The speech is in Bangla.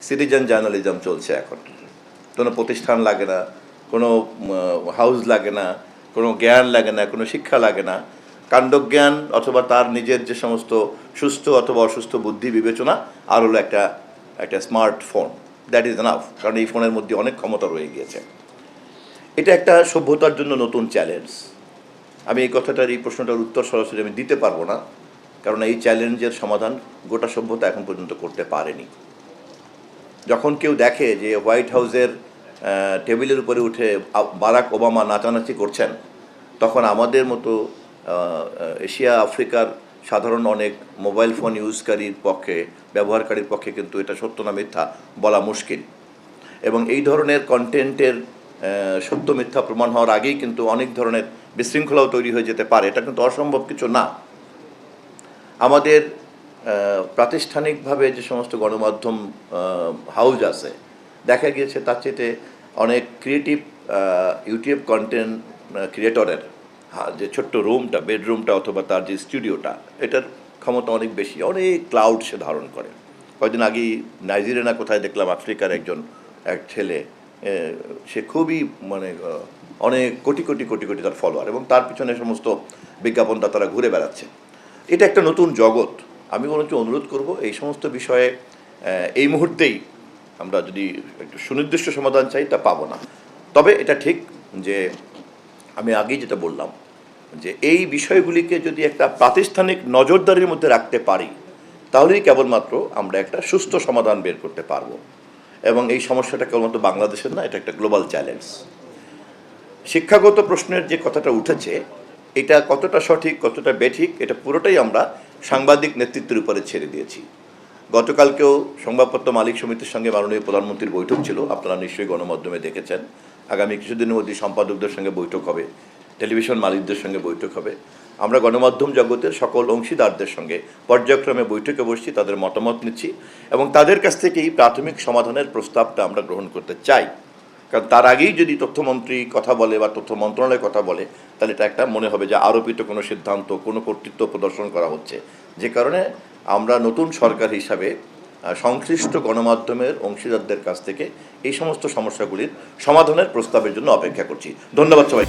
সিটিজেন জার্নালিজম চলছে এখন। কোনো প্রতিষ্ঠান লাগে না, কোনো হাউস লাগে না, কোনো জ্ঞান লাগে না, কোনো শিক্ষা লাগে না। কাণ্ডজ্ঞান অথবা তার নিজের যে সমস্ত সুস্থ অথবা অসুস্থ বুদ্ধি বিবেচনা, আর হলো একটা স্মার্টফোন, দ্যাট ইজ এনাফ। কারণ এই ফোনের মধ্যে অনেক ক্ষমতা রয়ে গিয়েছে। এটা একটা সভ্যতার জন্য নতুন চ্যালেঞ্জ। আমি এই কথাটার, এই প্রশ্নটার উত্তর সরাসরি আমি দিতে পারবো না, কারণ এই চ্যালেঞ্জের সমাধান গোটা সভ্যতা এখন পর্যন্ত করতে পারেনি। যখন কেউ দেখে যে হোয়াইট হাউসের টেবিলের উপরে উঠে বারাক ওবামা নাচানাচি করছেন, তখন আমাদের মতো এশিয়া আফ্রিকার সাধারণ অনেক মোবাইল ফোন ইউজকারীর পক্ষে, ব্যবহারকারীর পক্ষে কিন্তু এটা সত্য না মিথ্যা বলা মুশকিল। এবং এই ধরনের কন্টেন্টের সত্য মিথ্যা প্রমাণ হওয়ার আগেই কিন্তু অনেক ধরনের বিশৃঙ্খলাও তৈরি হয়ে যেতে পারে। এটা কিন্তু অসম্ভব কিছু না। আমাদের প্রাতিষ্ঠানিকভাবে যে সমস্ত গণমাধ্যম হাউস আছে, দেখা গিয়েছে তার চেয়ে অনেক ক্রিয়েটিভ ইউটিউব কন্টেন্ট ক্রিয়েটরের যে ছোট্ট রুমটা, বেডরুমটা অথবা তার যে স্টুডিওটা, এটার ক্ষমতা অনেক বেশি, অনেক ক্লাউড সে ধারণ করে। কয়েকদিন আগেই নাইজেরিয়া কোথায় দেখলাম আফ্রিকার এক ছেলে, সে খুবই অনেক কোটি কোটি কোটি কোটি তার ফলোয়ার, এবং তার পিছনে সমস্ত বিজ্ঞাপনদাতারা ঘুরে বেড়াচ্ছে। এটা একটা নতুন জগৎ। আমি বরঞ্চ অনুরোধ করব এই সমস্ত বিষয়ে এই মুহূর্তেই আমরা যদি একটু সুনির্দিষ্ট সমাধান চাই তা পাবো না। তবে এটা ঠিক যে আমি আগেই যেটা বললাম, যে এই বিষয়গুলিকে যদি একটা প্রাতিষ্ঠানিক নজরদারির মধ্যে রাখতে পারি, তাহলেই কেবলমাত্র আমরা একটা সুস্থ সমাধান বের করতে পারবো। এবং এই সমস্যাটা কেবলমাত্র বাংলাদেশের না, এটা একটা গ্লোবাল চ্যালেঞ্জ। শিক্ষাগত প্রশ্নের যে কথাটা উঠেছে, এটা কতটা সঠিক কতটা বেঠিক, এটা পুরোটাই আমরা সাংবাদিক নেতৃত্বের উপরে ছেড়ে দিয়েছি। গতকালকেও সংবাদপত্র মালিক সমিতির সঙ্গে মাননীয় প্রধানমন্ত্রীর বৈঠক ছিল, আপনারা নিশ্চয়ই গণমাধ্যমে দেখেছেন। আগামী কিছুদিনের মধ্যে সম্পাদকদের সঙ্গে বৈঠক হবে, টেলিভিশন মালিকদের সঙ্গে বৈঠক হবে। আমরা গণমাধ্যম জগতের সকল অংশীদারদের সঙ্গে পর্যায়ক্রমে বৈঠকে বসছি, তাদের মতামত নিচ্ছি, এবং তাদের কাছ থেকেই প্রাথমিক সমাধানের প্রস্তাবটা আমরা গ্রহণ করতে চাই। কারণ তার আগেই যদি তথ্যমন্ত্রী কথা বলে বা তথ্য মন্ত্রণালয় কথা বলে, তাহলে এটা একটা মনে হবে যে আরোপিত কোনো সিদ্ধান্ত, কোনো কর্তৃত্ব প্রদর্শন করা হচ্ছে। যে কারণে আমরা নতুন সরকার হিসাবে সংশ্লিষ্ট গণমাধ্যমের অংশীদারদের কাছ থেকে এই সমস্ত সমস্যাগুলির সমাধানের প্রস্তাবের জন্য অপেক্ষা করছি। ধন্যবাদ সবাই।